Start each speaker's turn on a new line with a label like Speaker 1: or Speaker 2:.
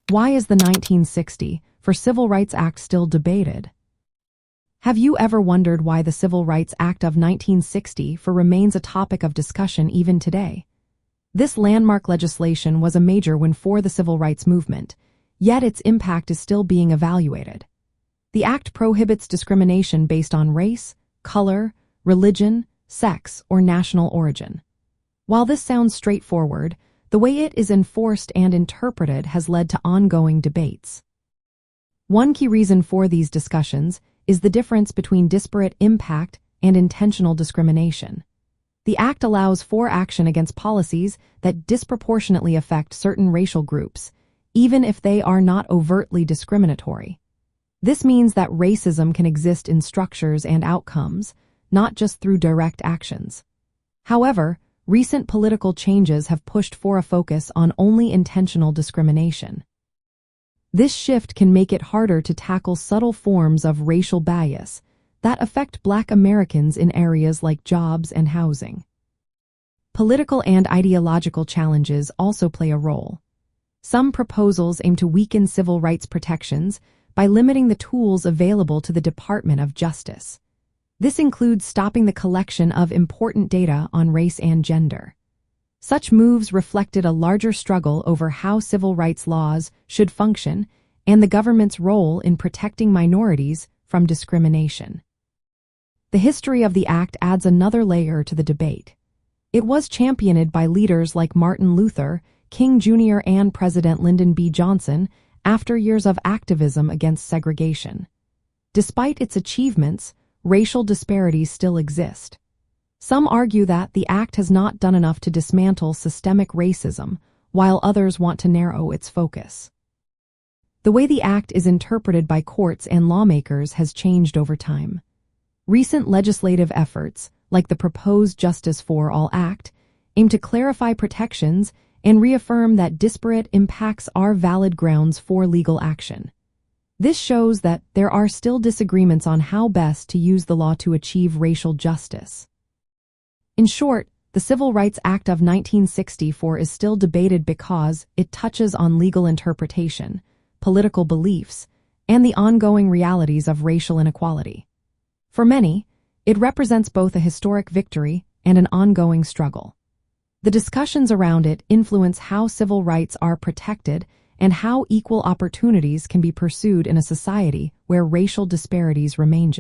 Speaker 1: Why is the 1960 for Civil Rights Act still debated? Have you ever wondered why the Civil Rights Act of 1960 remains a topic of discussion even today? This landmark legislation was a major win for the civil rights movement, yet its impact is still being evaluated. The act prohibits discrimination based on race, color, religion, sex, or national origin. While this sounds straightforward, the way it is enforced and interpreted has led to ongoing debates. One key reason for these discussions is the difference between disparate impact and intentional discrimination. The act allows for action against policies that disproportionately affect certain racial groups, even if they are not overtly discriminatory. This means that racism can exist in structures and outcomes, not just through direct actions. However, recent political changes have pushed for a focus on only intentional discrimination. This shift can make it harder to tackle subtle forms of racial bias that affect Black Americans in areas like jobs and housing. Political and ideological challenges also play a role. Some proposals aim to weaken civil rights protections by limiting the tools available to the Department of Justice. This includes stopping the collection of important data on race and gender. Such moves reflected a larger struggle over how civil rights laws should function and the government's role in protecting minorities from discrimination. The history of the act adds another layer to the debate. It was championed by leaders like Martin Luther King Jr. and President Lyndon B. Johnson after years of activism against segregation. Despite its achievements, racial disparities still exist. Some argue that the act has not done enough to dismantle systemic racism, while others want to narrow its focus. The way the act is interpreted by courts and lawmakers has changed over time. Recent legislative efforts, like the proposed Justice for All Act, aim to clarify protections and reaffirm that disparate impacts are valid grounds for legal action. This shows that there are still disagreements on how best to use the law to achieve racial justice. In short, the Civil Rights Act of 1964 is still debated because it touches on legal interpretation, political beliefs, and the ongoing realities of racial inequality. For many, it represents both a historic victory and an ongoing struggle. The discussions around it influence how civil rights are protected and how equal opportunities can be pursued in a society where racial disparities remain.